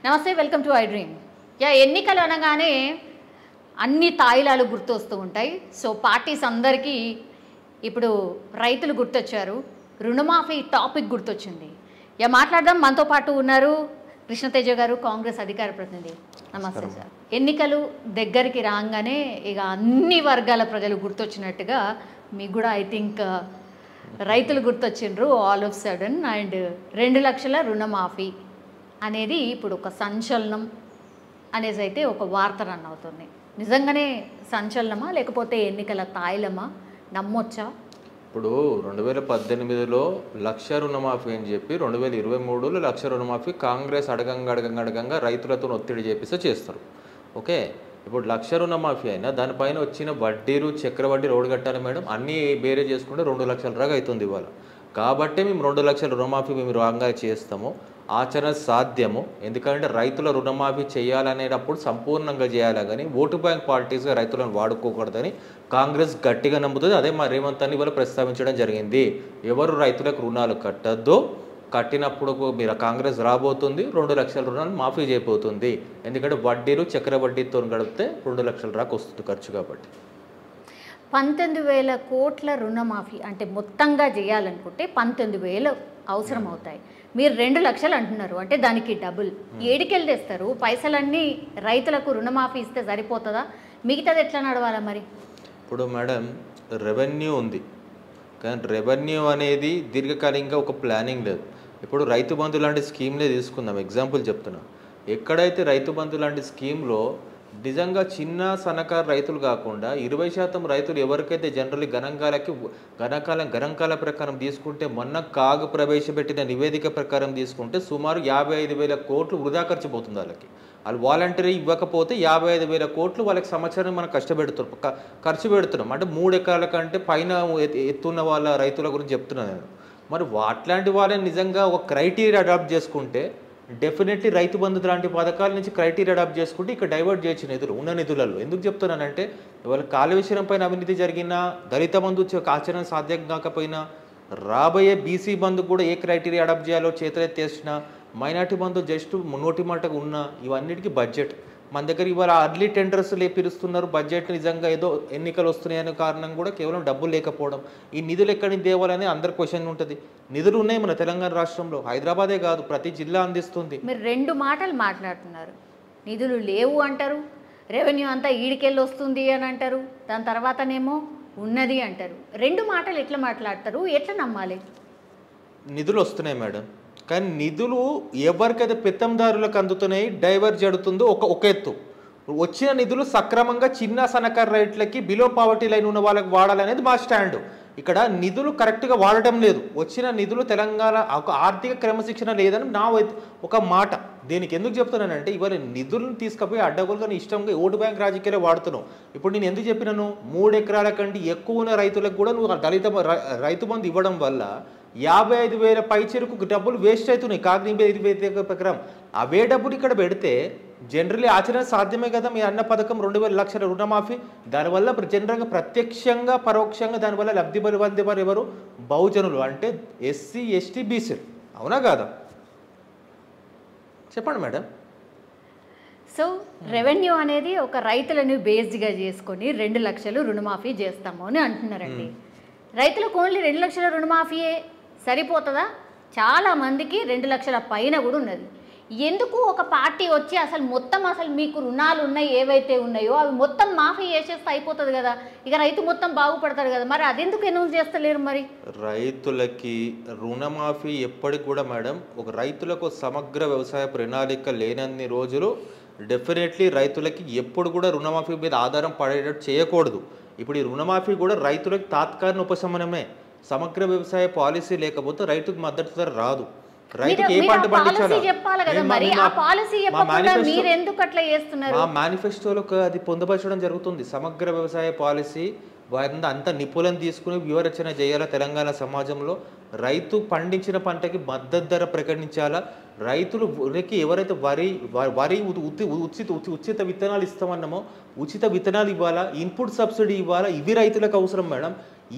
నమస్తే, welcome to I dream. ఎన్నికలు అనగానే అన్ని తాయిలాలు గుర్తొస్తూ ఉంటాయి. సో పార్టీస్ అందరికీ ఇప్పుడు రైతులు గుర్తొచ్చారు, రుణమాఫీ టాపిక్ గుర్తొచ్చింది. మాట్లాడదాం. మనతో పాటు ఉన్నారు కృష్ణతేజ గారు, కాంగ్రెస్ అధికార ప్రతినిధి. నమస్తే సార్. ఎన్నికలు దగ్గరికి రాగానే ఇక అన్ని వర్గాల ప్రజలు గుర్తొచ్చినట్టుగా మీకు కూడా ఐ థింక్ రైతులు గుర్తొచ్చిండ్రు ఆల్ ఆఫ్ సడన్. అండ్ 2 లక్షల రుణమాఫీ అనేది ఇప్పుడు ఒక సంచలనం అనేసి అయితే ఒక వార్త రన్ అవుతుంది. నిజంగానే సంచలనమా లేకపోతే ఎన్నికల తాయిలమా, నమ్మొచ్చా? ఇప్పుడు 2018లో 1,00,000 రుణమాఫీ అని చెప్పి 2023లో 1,00,000 రుణమాఫీ కాంగ్రెస్ అడగంగా రైతులతో ఒత్తిడి చేపిస్తే చేస్తారు. ఓకే, ఇప్పుడు 1,00,000 రుణమాఫీ అయినా దానిపైన వచ్చిన వడ్డీలు, చక్రవడ్డీ రోడ్డు కట్టాలి మేడం. అన్నీ బేరే చేసుకుంటే 2 లక్షల దాకా అవుతుంది ఇవాళ. కాబట్టి మేము 2 లక్షల రుణమాఫీ మేము రాంగా చేస్తాము, ఆచరణ సాధ్యము. ఎందుకంటే రైతుల రుణమాఫీ చేయాలనేటప్పుడు సంపూర్ణంగా చేయాలి, కానీ ఓటు బ్యాంక్ పార్టీస్గా రైతులను వాడుకోకూడదని కాంగ్రెస్ గట్టిగా నమ్ముతుంది. అదే మా రేవంత్ అని ఇవాళ ప్రస్తావించడం జరిగింది. ఎవరు రైతులకు రుణాలు కట్టద్దో, కట్టినప్పుడు మీరు కాంగ్రెస్ రాబోతుంది 2 లక్షల రుణాలు మాఫీ చేయబోతుంది. ఎందుకంటే వడ్డీలు చక్రవడ్డీతో గడిపితే 2 లక్షల దాకా వస్తుంది ఖర్చు. కాబట్టి 19,000 కోట్ల రుణమాఫీ అంటే మొత్తంగా చేయాలనుకుంటే 19,000 అవసరం అవుతాయి. మీరు 2 లక్షలు అంటున్నారు, అంటే దానికి డబుల్. ఏడికెళ్ళి తెస్తారు పైసలన్నీ? రైతులకు రుణమాఫీ ఇస్తే సరిపోతుందా? మిగతాది ఎట్లా నడవాలా మరి? ఇప్పుడు మేడం రెవెన్యూ ఉంది, కానీ రెవెన్యూ అనేది దీర్ఘకాలికంగా ఒక ప్లానింగ్ లేదు. ఇప్పుడు రైతు బంధు లాంటి స్కీమ్లే తీసుకుందాం, ఎగ్జాంపుల్ చెప్తున్నా. ఎక్కడైతే రైతు బంధు లాంటి స్కీమ్లో నిజంగా చిన్న సన్నకారు రైతులు కాకుండా 20% రైతులు ఎవరికైతే జనరల్లీ గణాంకాల ప్రకారం తీసుకుంటే, మొన్న కాగు ప్రవేశపెట్టిన నివేదిక ప్రకారం తీసుకుంటే సుమారు 55,000 కోట్లు వృధా ఖర్చు పోతుంది వాళ్ళకి. వాళ్ళు వాలంటరీ ఇవ్వకపోతే 55,000 కోట్లు వాళ్ళకి సంవత్సరం మనం ఖర్చు పెడుతున్నాం. అంటే 3 ఎకరాల కంటే పైన ఎత్తున్న వాళ్ళ రైతుల గురించి చెప్తున్నాను నేను. మరి అట్లాంటి వాళ్ళని నిజంగా ఒక క్రైటీరియా అడాప్ట్ చేసుకుంటే డెఫినెట్లీ రైతు బంధు లాంటి పథకాల నుంచి క్రైటీరియా అడాప్ట్ చేసుకుంటే ఇక్కడ డైవర్ట్ చేయొచ్చు నిధులు, ఉన్న నిధులలో. ఎందుకు చెప్తున్నానంటే ఇవాళ కాలుష్యం పైన అవినీతి జరిగినా, దళిత బంధు ఆచరణ సాధ్యం కాకపోయినా, రాబోయే బీసీ బంధు కూడా ఏ క్రైటీరియా అడాప్ట్ చేయాలో చేతులెత్తేసినా, మైనార్టీ బంధు జస్ట్ నోటి మాటకు ఉన్నా, ఇవన్నిటికీ బడ్జెట్ మన దగ్గర ఇవాళ అర్లీ టెండర్స్ పిలుస్తున్నారు. బడ్జెట్ నిజంగా ఏదో ఎన్నికలు వస్తున్నాయనే కారణం కూడా కేవలం డబ్బులు లేకపోవడం. ఈ నిధులు ఎక్కడి తేవాలని అందరి క్వశ్చన్ ఉంటుంది. నిధులు ఉన్నాయి మన తెలంగాణ రాష్ట్రంలో, హైదరాబాదే కాదు ప్రతి జిల్లా అందిస్తుంది. మీరు 2 మాటలు మాట్లాడుతున్నారు. నిధులు లేవు అంటారు, రెవెన్యూ అంతా ఈడికెళ్ళి వస్తుంది అని అంటారు, దాని తర్వాతనేమో ఉన్నది అంటారు. 2 మాటలు ఎట్లా మాట్లాడతారు? ఎట్లా నమ్మాలి? నిధులు వస్తున్నాయి మేడం, కానీ నిధులు ఎవరికైతే పెత్తందారులకు అందుతున్నాయి, డైవర్ట్ జరుగుతుందో ఒక ఎత్తు. వచ్చిన నిధులు సక్రమంగా చిన్న సన్నకారు రైతులకి, బిలో పావర్టీ లైన్ ఉన్న వాళ్ళకి వాడాలనేది మా స్టాండు. ఇక్కడ నిధులు కరెక్ట్గా వాడటం లేదు. వచ్చిన నిధులు తెలంగాణ ఒక ఆర్థిక క్రమశిక్షణ లేదని నా ఒక మాట. దీనికి ఎందుకు చెప్తున్నానంటే ఇవాళ నిధులను తీసుకుపోయి అడ్డగోలుగా ఇష్టంగా ఓటు బ్యాంక్ రాజకీయాలు వాడుతున్నావు. ఇప్పుడు నేను ఎందుకు చెప్పినాను, 3 ఎకరాల కంటే ఎక్కువ ఉన్న రైతులకు కూడా నువ్వు దళిత రైతు బంధు ఇవ్వడం వల్ల 55,000 పైచెరుకు డబ్బులు వేస్ట్ అవుతున్నాయి కాగ్నివేదిక ప్రకారం. అవే డబ్బులు ఇక్కడ పెడితే జనరల్లీ ఆచరణ సాధ్యమే కదా. మీ అన్న పథకం 2 లక్షల రుణమాఫీ, దానివల్ల జనరల్గా ప్రత్యక్షంగా పరోక్షంగా దానివల్ల లబ్ధి పొందేవారు ఎవరు? బహుజనులు, అంటే ఎస్సీ, ఎస్టీ, బీసీలు. అవునా కాదా? చెప్పండి మేడం. సో రెవెన్యూ అనేది ఒక రైతులను బేస్డ్గా చేసుకొని 2 లక్షలు రుణమాఫీ చేస్తాము అని అంటున్నారండి. రైతులకు ఓన్లీ 2 లక్షల రుణమాఫీయే సరిపోతుందా? చాలామందికి 2 లక్షల పైన కూడా ఉన్నది. ఎందుకు ఒక పార్టీ వచ్చి అసలు మీకు రుణాలు ఉన్నాయి ఏవైతే ఉన్నాయో అవి మొత్తం మాఫీ చేసేస్తే అయిపోతుంది కదా, ఇక రైతు మొత్తం బాగుపడతారు కదా, మరి అదెందుకు అనౌన్స్ చేస్తలేరు? మరి రైతులకి రుణమాఫీ ఎప్పటికి కూడా మేడం, ఒక రైతులకు సమగ్ర వ్యవసాయ ప్రణాళిక లేనన్ని రోజులు డెఫినెట్లీ రైతులకి ఎప్పుడు కూడా రుణమాఫీ మీద ఆధారం పడేటట్టు చేయకూడదు. ఇప్పుడు ఈ రుణమాఫీ కూడా రైతులకు తాత్కాలిక ఉపశమనమే. సమగ్ర వ్యవసాయ పాలసీ లేకపోతే రైతుకు మద్దతు ధర రాదు. రైతుకి ఏ పంట పండించాలి? మా మేనిఫెస్టోలో అది పొందుపరచడం జరుగుతుంది. సమగ్ర వ్యవసాయ పాలసీ వారిని అంత నిపుణులను తీసుకుని వివరచన చేయాలా. తెలంగాణ సమాజంలో రైతు పండించిన పంటకి మద్దతు ధర ప్రకటించాలా. రైతులకి ఎవరైతే వరి ఉచిత విత్తనాలు ఇస్తామన్నామో ఉచిత విత్తనాలు ఇవ్వాలా, ఇన్పుట్ సబ్సిడీ ఇవ్వాలా. ఇవి రైతులకు అవసరం మేడం.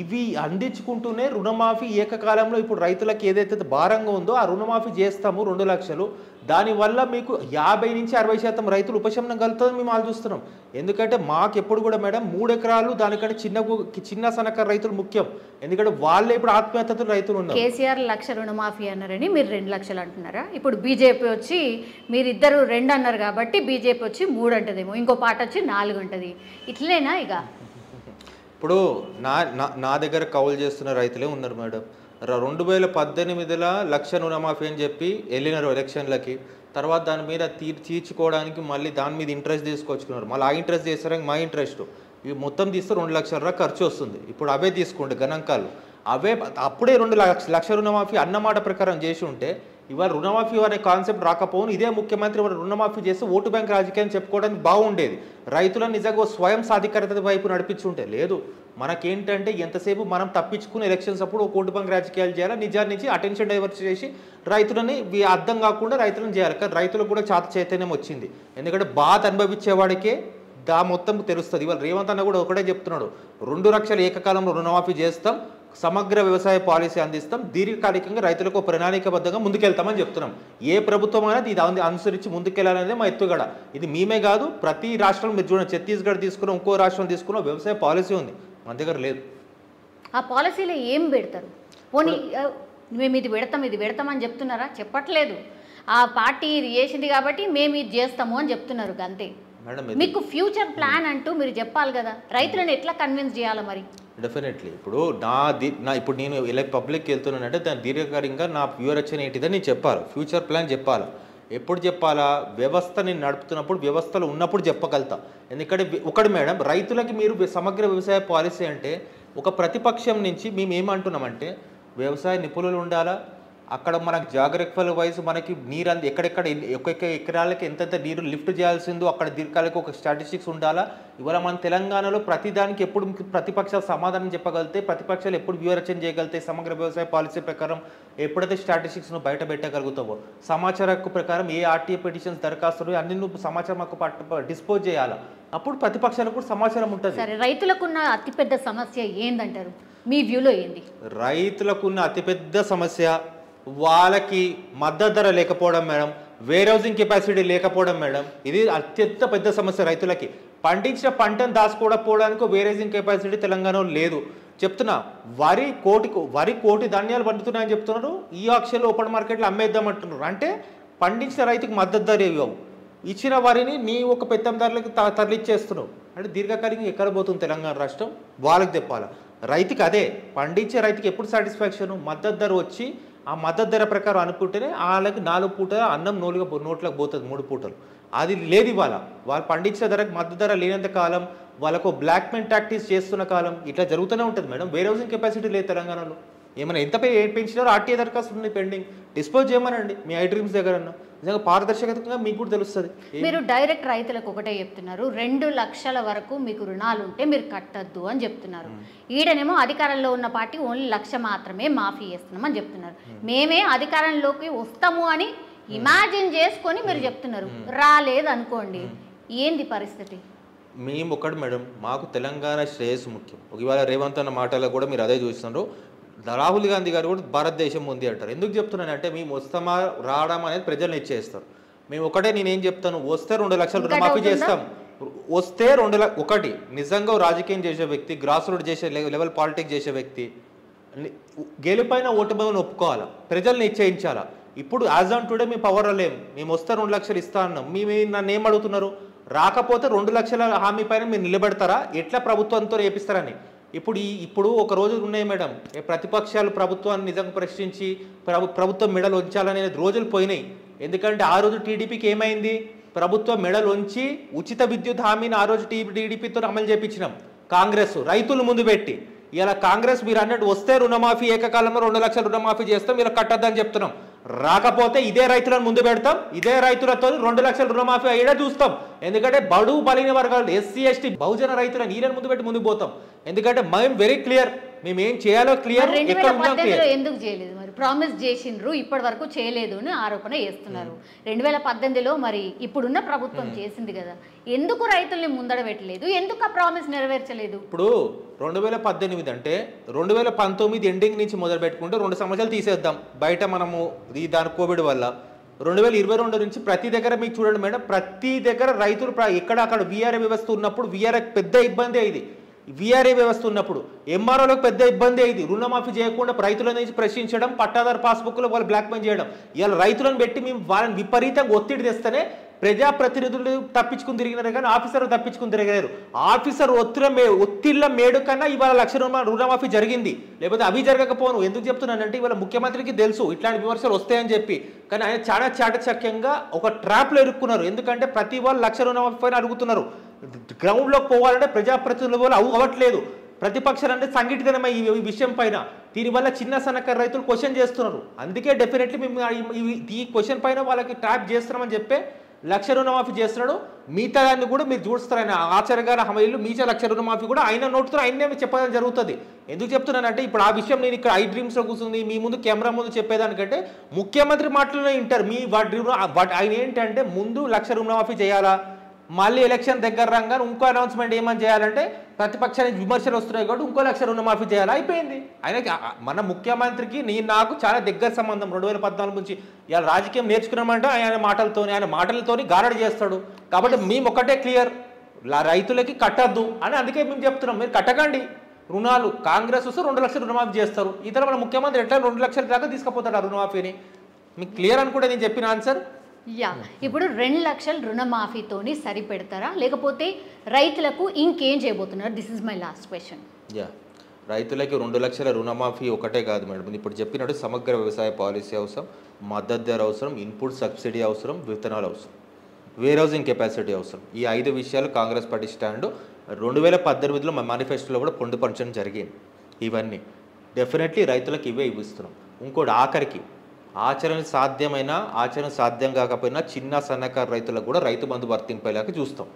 ఇవి అందించుకుంటూనే రుణమాఫీ ఏకకాలంలో ఇప్పుడు రైతులకు ఏదైతే భారంగా ఉందో ఆ రుణమాఫీ చేస్తాము 2 లక్షలు, దానివల్ల మీకు 50 నుంచి 60% రైతులు ఉపశమనం కలుగుతుందని మేము ఆలోచిస్తున్నాం. ఎందుకంటే మాకు ఎప్పుడు కూడా మేడం 3 ఎకరాలు దానికంటే చిన్న సన్నకారు రైతులు ముఖ్యం. ఎందుకంటే వాళ్ళే ఇప్పుడు ఆత్మహత్యతో రైతులు ఉన్నారు. కేసీఆర్ 1,00,000 రుణమాఫీ అన్నారని మీరు 2 లక్షలు అంటున్నారా? ఇప్పుడు బీజేపీ వచ్చి మీరిద్దరు 2 అన్నారు కాబట్టి బీజేపీ వచ్చి 3 అంటదేమో, ఇంకో పాట వచ్చి 4 అంటది. ఇట్లేనా ఇక? ఇప్పుడు నా దగ్గర కౌలు చేస్తున్న రైతులే ఉన్నారు మేడం. 2018లో 1,00,000 రుణమాఫీ అని చెప్పి వెళ్ళినారు ఎలక్షన్లకి. తర్వాత దాని మీద తీర్చుకోవడానికి మళ్ళీ దాని మీద ఇంట్రెస్ట్ తీసుకొచ్చుకున్నారు. మళ్ళీ ఆ ఇంట్రెస్ట్ చేస్తారని మా ఇంట్రెస్ట్ ఇవి మొత్తం తీస్తే 2 లక్షల ఖర్చు వస్తుంది. ఇప్పుడు అవే తీసుకోండి గణాంకాలు. అవే అప్పుడే 2 లక్షల రుణమాఫీ అన్నమాట ప్రకారం చేసి ఉంటే ఇవాళ రుణమాఫీ అనే కాన్సెప్ట్ రాకపోను ఇదే ముఖ్యమంత్రి ఇవాళ రుణమాఫీ చేస్తే ఓటు బ్యాంక్ రాజకీయం చెప్పుకోవడానికి బాగుండేది. రైతులను నిజంగా స్వయం సాధికారత వైపు నడిపించుంటే లేదు. మనకేంటంటే ఎంతసేపు మనం తప్పించుకుని ఎలక్షన్స్ అప్పుడు ఒక ఓటు బ్యాంక్ రాజకీయాలు చేయాలి, నిజాన్ని నుంచి అటెన్షన్ డైవర్ట్ చేసి రైతులని అర్థం కాకుండా రైతులను చేయాలి. కానీ రైతులకు కూడా చైతన్యం వచ్చింది. ఎందుకంటే బాధ అనుభవించేవాడికే మొత్తం తెలుస్తుంది. ఇవాళ రేవంత్ అన్న కూడా ఒకటే చెప్తున్నాడు, 2 లక్షల ఏకకాలంలో రుణమాఫీ చేస్తాం, సమగ్ర వ్యవసాయ పాలసీ అందిస్తాం, దీర్ఘకాలికంగా రైతులకు ప్రణాళికబద్ధంగా ముందుకెళ్తామని చెప్తున్నాం. ఏ ప్రభుత్వం అయినా ఇది అనుసరించి ముందుకెళ్లాలనేది మా ఎత్తుగడ. ఇది మేమే కాదు, ప్రతి రాష్ట్రం మీరు చూడండి, ఛత్తీస్గఢ్ తీసుకున్న ఇంకో రాష్ట్రం తీసుకున్న వ్యవసాయ పాలసీ ఉంది, మన దగ్గర లేదు. ఆ పాలసీలో ఏం పెడతారు? పోనీ మేము ఇది పెడతామని చెప్తున్నారా? చెప్పట్లేదు. ఆ పార్టీ ఇది చేసింది కాబట్టి మేము ఇది చేస్తాము అని చెప్తున్నారు అంతే. మీకు ఫ్యూచర్ ప్లాన్ అంటూ మీరు చెప్పాలి కదా, రైతులను ఎట్లా కన్విన్స్ చేయాలి మరి? డెఫినెట్లీ ఇప్పుడు ఇప్పుడు నేను ఇలా పబ్లిక్కి వెళ్తున్నానంటే దాని దీర్ఘకాలికంగా నా వ్యూరచన ఏంటిదని నేను చెప్పాలి, ఫ్యూచర్ ప్లాన్ చెప్పాలి. ఎప్పుడు చెప్పాలా? వ్యవస్థని నడుపుతున్నప్పుడు, వ్యవస్థలో ఉన్నప్పుడు చెప్పగలుగుతా. ఎందుకంటే ఒకటి మేడం, రైతులకి మీరు సమగ్ర వ్యవసాయ పాలసీ అంటే ఒక ప్రతిపక్షం నుంచి మేము ఏమంటున్నామంటే వ్యవసాయ నిపుణులు ఉండాలా, అక్కడ మనకు జాగ్రఫికల్ వైజ్ మనకి నీరు ఎక్కడెక్కడ ఒక్కొక్క ఎకరాలకి ఎంతెంత నీరు లిఫ్ట్ చేయాల్సిందో అక్కడ దీర్ఘకాలిక ఒక స్టాటిస్టిక్స్ ఉండాలా. ఇవాళ మన తెలంగాణలో ప్రతిదానికి ఎప్పుడు ప్రతిపక్షాలు సమాధానం చెప్పగలిగితే, ప్రతిపక్షాలు ఎప్పుడు వ్యూరచన చేయగలిగితే, సమగ్ర వ్యవసాయ పాలసీ ప్రకారం ఎప్పుడైతే స్టాటిస్టిక్స్ను బయట పెట్టగలుగుతావో, సమాచార హక్కు ప్రకారం ఏ ఆర్టీఏ పిటిషన్స్ దరఖాస్తులు అన్ని నువ్వు సమాచారం హక్కు డిస్పోజ్ చేయాలా, అప్పుడు ప్రతిపక్షాలకు కూడా సమాచారం ఉంటుంది. సరే, రైతులకున్న అతిపెద్ద సమస్య ఏందంటారు మీ వ్యూలో? ఏంది రైతులకున్న అతిపెద్ద సమస్య? వాళ్ళకి మద్దతు ధర లేకపోవడం మేడం, వేర్ హౌసింగ్ కెపాసిటీ లేకపోవడం మేడం. ఇది అత్యంత పెద్ద సమస్య రైతులకి. పండించిన పంటను దాచుకోవడానికి వేర్ హౌసింగ్ కెపాసిటీ తెలంగాణలో లేదు. చెప్తున్నా, వరి కోటి ధాన్యాలు పండుతున్నాయని చెప్తున్నారు, ఈ ఆక్షన్లో ఓపెన్ మార్కెట్లో అమ్మేద్దామంటున్నారు. అంటే పండించిన రైతుకు మద్దతు ధర ఇవ్వవు, ఇచ్చిన వరిని నీ ఒక పెత్తందారులకు తరలిచ్చేస్తున్నావు. అంటే దీర్ఘకాలికంగా ఎక్కడ పోతుంది తెలంగాణ రాష్ట్రం? వాళ్ళకి తెప్పాలి. రైతుకి అదే, పండించే రైతుకి ఎప్పుడు సాటిస్ఫాక్షన్? మద్దతు ధర వచ్చి ఆ మద్దతు ధర ప్రకారం అనుకుంటేనే వాళ్ళకి 4 పూటల అన్నం నోట్లకు పోతుంది, 3 పూటలు. అది లేదు ఇవాళ. వాళ్ళు పండించిన ధరకు మద్దతు ధర లేనంత కాలం, వాళ్ళకు బ్లాక్ మెయిల్ ప్రాక్టీస్ చేస్తున్న కాలం ఇట్లా జరుగుతూనే ఉంటుంది మేడం. వేర్ హౌసింగ్ కెపాసిటీ లేదు తెలంగాణలో. ఏమైనా ఎంత పెంచినారో ఆర్టీఏ దరఖాస్తులు ఉన్నాయి పెండింగ్, డిస్పోజ్ చేయమనండి మీ ఐ డ్రీమ్స్ దగ్గర. నిజంగా పారదర్శకంగా మీకు కూడా తెలుస్తుంది. మీరు డైరెక్ట్ రైతులకు ఒకటే చెప్తున్నారు, 2 లక్షల వరకు మీకు రుణాలు ఉంటే మీరు కట్టద్దు అని చెప్తున్నారు. ఈడనేమో అధికారంలో ఉన్న పార్టీ ఓన్లీ 1,00,000 మాత్రమే మాఫీ చేస్తున్నాం అని చెప్తున్నారు. మేమే అధికారంలోకి వస్తాము అని ఇమాజిన్ చేసుకొని మీరు చెప్తున్నారు. రాలేదు అనుకోండి, ఏంది పరిస్థితి? మేము ఒకటి మేడం, మాకు తెలంగాణ శ్రేయస్సు ముఖ్యం. ఇవాళ రేవంత్ అన్న మాటల్లో కూడా మీరు అదే చూస్తున్నారు. రాహుల్ గాంధీ గారు కూడా భారతదేశం ఉంది అంటారు. ఎందుకు చెప్తున్నానంటే మేము వస్తామా రావడం అనేది ప్రజలు ఇచ్చేస్తారు. మేము ఒకటే, నేనేం చెప్తాను, వస్తే 2 లక్షలు రుణమాఫీ చేస్తాం. వస్తే 2 ఒకటి నిజంగా రాజకీయం చేసే వ్యక్తి, గ్రాస్ రూట్ చేసే లెవెల్ పాలిటిక్స్ చేసే వ్యక్తి గెలుపైన ఓటమిని ఒప్పుకోవాలా, ప్రజల్ని నిశ్చయించాలా. ఇప్పుడు యాజ్ ఆన్ టుడే మేము పవర్లో లేము. మేము వస్తే 2 లక్షలు ఇస్తా అన్నాం. నన్ను ఏం అడుగుతున్నారు? రాకపోతే 2 లక్షల హామీ పైన మీరు నిలబెడతారా, ఎట్లా ప్రభుత్వంతో ఏపిస్తారని. ఇప్పుడు ఒక రోజు ఉన్నాయి మేడం, ప్రతిపక్షాలు ప్రభుత్వాన్ని నిజంగా ప్రశ్నించి ప్రభుత్వం మెడలు ఉంచాలనే రోజులు పోయినాయి. ఎందుకంటే ఆ రోజు టీడీపీకి ఏమైంది? ప్రభుత్వం మెడలు ఉంచి ఉచిత విద్యుత్ హామీని ఆ రోజు టీడీపీతో అమలు చేయించినాం. కాంగ్రెస్ రైతులు ముందు పెట్టి, ఇలా కాంగ్రెస్ మీరు అన్నట్టు వస్తే రుణమాఫీ ఏకకాలంలో 2 లక్షల రుణమాఫీ చేస్తాం, ఇలా కట్టద్దని చెప్తున్నాం. రాకపోతే ఇదే రైతులను ముందు పెడతాం, ఇదే రైతులతో 2 లక్షల రుణమాఫీ అయ్యేలా చూస్తాం. ఎందుకంటే బడు బలైన వర్గాలు, ఎస్సీ ఎస్టీ బహుజన రైతులను ఈయన ముందు పెట్టి ముందుకు పోతాం. ఎందుకంటే మేము వెరీ క్లియర్, మేము ఏం చేయాలో క్లియర్, ఎక్కడ ఉన్నాం క్లియర్. ఎందుకు చేయలేదు మరి? ప్రామిస్ చేసిండ్రు ఇప్పటి వరకు చేయలేదు అని ఆరోపణ చేస్తున్నారు. 2018లో మరి ఇప్పుడున్న ప్రభుత్వం చేసింది కదా, ఎందుకు రైతుల్ని ముందడ పెట్టలేదు, ఎందుకు ఆ ప్రామిస్ నెరవేర్చలేదు? ఇప్పుడు 2018 అంటే 2019 ఎండింగ్ నుంచి మొదలు పెట్టుకుంటే 2 సంవత్సరాలు తీసేద్దాం బయట. మనము దాని కోవిడ్ వల్ల 2022 నుంచి ప్రతి దగ్గర మీకు చూడండి మేడం, ప్రతి దగ్గర రైతులు ఎక్కడ అక్కడ వీఆర్ఏ వ్యవస్థ ఉన్నప్పుడు వీఆర్ఏ పెద్ద ఇబ్బంది అయింది. వీఆర్ఏ వ్యవస్థ ఉన్నప్పుడు ఎంఆర్ఓలకు పెద్ద ఇబ్బంది అయింది. రుణమాఫీ చేయకుండా రైతుల నుంచి ప్రశ్నించడం, పట్టాదారు పాస్బుక్లో వాళ్ళు బ్లాక్మెయిల్ చేయడం. ఇవాళ రైతులను పెట్టి మేము వాళ్ళని విపరీతంగా ఒత్తిడి తెస్తేనే ప్రజాప్రతినిధులు తప్పించుకుని తిరిగినారు కానీ ఆఫీసర్ తప్పించుకుని తిరగలేరు. ఆఫీసర్ ఒత్తిళ్ళ మేడు కన్నా ఇవాళ 1,00,000 రుణమాఫీ జరిగింది, లేకపోతే అవి జరగకపోను. ఎందుకు చెప్తున్నానంటే ఇవాళ ముఖ్యమంత్రికి తెలుసు ఇట్లాంటి విమర్శలు వస్తాయని చెప్పి, కానీ ఆయన చాలా చాటచక్యంగా ఒక ట్రాప్లో ఇరుక్కున్నారు. ఎందుకంటే ప్రతి వాళ్ళు 1,00,000 రుణమాఫీ పైన అడుగుతున్నారు. గ్రౌండ్లోకి పోవాలంటే ప్రజాప్రతినిధుల వాళ్ళు అవ్వట్లేదు. ప్రతిపక్షాలంటే సంఘటితమై ఈ విషయం పైన దీనివల్ల చిన్న సన్నకారు రైతులు క్వశ్చన్ చేస్తున్నారు. అందుకే డెఫినెట్లీ మేము ఈ క్వశ్చన్ పైన వాళ్ళకి ట్రాప్ చేస్తున్నామని చెప్పి 1,00,000 రుణమాఫీ చేస్తున్నాడు. మిగతా దాన్ని కూడా మీరు చూస్తారు, ఆయన ఆచార్యగారు హామీలు మీచే 1,00,000 రుణమాఫీ కూడా ఆయన నోటుతో ఆయనే చెప్పడం జరుగుతుంది. ఎందుకు చెప్తున్నానంటే ఇప్పుడు ఆ విషయం నేను ఇక్కడ iDreamsలో కూర్చుంది మీ ముందు కెమెరా ముందు చెప్పేదానికంటే ముఖ్యమంత్రి మాటలోనే వింటారు. మీ ఆయన ఏంటంటే ముందు 1,00,000 రుణమాఫీ చేయాలా, మళ్ళీ ఎలక్షన్ దగ్గర రాగానే ఇంకో అనౌన్స్మెంట్ ఏమని చేయాలంటే ప్రతిపక్షానికి విమర్శలు వస్తున్నాయి కాబట్టి ఇంకో 1,00,000 రుణమాఫీ చేయాలి, అయిపోయింది. ఆయనకి మన ముఖ్యమంత్రికి నాకు చాలా దగ్గర సంబంధం 2014 నుంచి. ఇలా రాజకీయం నేర్చుకున్నామంటే ఆయన మాటలతోని గారడి చేస్తాడు. కాబట్టి మేము ఒకటే క్లియర్, రైతులకి కట్టద్దు అని అందుకే మేము చెప్తున్నాం, మీరు కట్టకండి రుణాలు. కాంగ్రెస్ వస్తే 2,00,000 రుణమాఫీ చేస్తారు. ఇతర మన ముఖ్యమంత్రి ఎట్లా 2,00,000 దాకా తీసుకుపోతాడు ఆ రుణమాఫీని. మీకు క్లియర్ అనుకుంటే నేను చెప్పిన ఆన్సర్. యా, ఇప్పుడు 2,00,000 రుణమాఫీతోని సరిపెడతారా, లేకపోతే రైతులకు ఇంకేం చేయబోతున్నారు? This is my last question. Yeah, రైతులకి 2,00,000 రుణమాఫీ ఒకటే కాదు మేడం, ఇప్పుడు చెప్పినట్టు సమగ్ర వ్యవసాయ పాలసీ అవసరం, మద్దతు ధర అవసరం, ఇన్పుట్ సబ్సిడీ అవసరం, విత్తనాలు అవసరం, వేర్ హౌసింగ్ కెపాసిటీ అవసరం. ఈ 5 విషయాలు కాంగ్రెస్ పార్టీ స్టాండ్ 2018లో మా మేనిఫెస్టోలో కూడా పొందుపరచడం జరిగింది. ఇవన్నీ డెఫినెట్లీ రైతులకు ఇవే ఇస్తున్నాం. ఇంకోటి ఆఖరికి ఆచరణ సాధ్యం కాకపోయినా చిన్న సన్నకారు రైతులకు కూడా రైతు బంధు వర్తింపేలాగా చూస్తాం.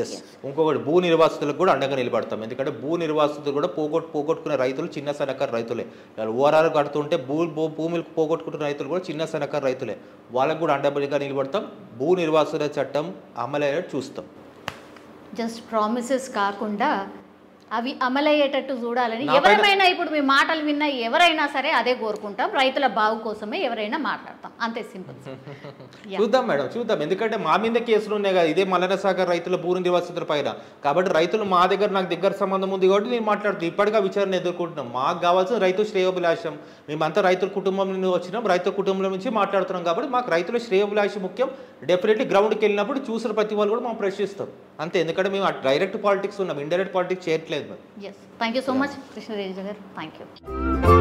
ఎస్, ఇంకొకటి భూ నిర్వాసితులకు కూడా అండగా నిలబడతాం. ఎందుకంటే భూ నిర్వాసితులు కూడా పోగొట్టుకునే రైతులు చిన్న సన్నకారు రైతులే. ఓఆర్ఆర్ కడుతుంటే భూములు పోగొట్టుకునే రైతులు కూడా చిన్న సన్నకారు రైతులే. వాళ్ళకు కూడా అండగా నిలబడతాం. భూ నిర్వాసుల చట్టం అమలయ్యేటట్టు చూస్తాం. జస్ట్ ప్రామిసెస్ కాకుండా అవి అమలయ్యేటట్టు చూడాలని ఎవరైనా, ఇప్పుడు మీ మాటలు విన్న ఎవరైనా సరే అదే కోరుకుంటాం. రైతుల బాగు కోసమే ఎవరైనా మాట్లాడతాం, అంతే సింపుల్. చూద్దాం మేడం, చూద్దాం. ఎందుకంటే మా మీద కేసులు ఉన్నాయి కదా, ఇదే మల్లన్న సాగర్ రైతుల భూ నిర్వాసితుల పైన. కాబట్టి రైతులు నాకు దగ్గర సంబంధం ఉంది కాబట్టి నేను మాట్లాడుతున్నాను. ఇప్పటిగా విచారణ ఎదుర్కొంటున్నాం. మాకు కావాల్సిన రైతు శ్రేయోభిలాషం. మేమంతా రైతుల కుటుంబం నుండి వచ్చినాం, రైతు కుటుంబం నుంచి మాట్లాడుతున్నాం. కాబట్టి మాకు రైతుల శ్రేయోభిలాషం ముఖ్యం. డెఫినెట్లీ గ్రౌండ్కి వెళ్ళినప్పుడు చూసిన ప్రతి వాళ్ళు కూడా మనం ప్రశ్నిస్తాం అంతే. ఎందుకంటే మేము డైరెక్ట్ పాలిటిక్స్ ఉన్నాం, ఇండైరెక్ట్ పాలిటిక్స్ చేయట్లేదు. Yes, thank you so much, Krishna Reja garu. Thank you.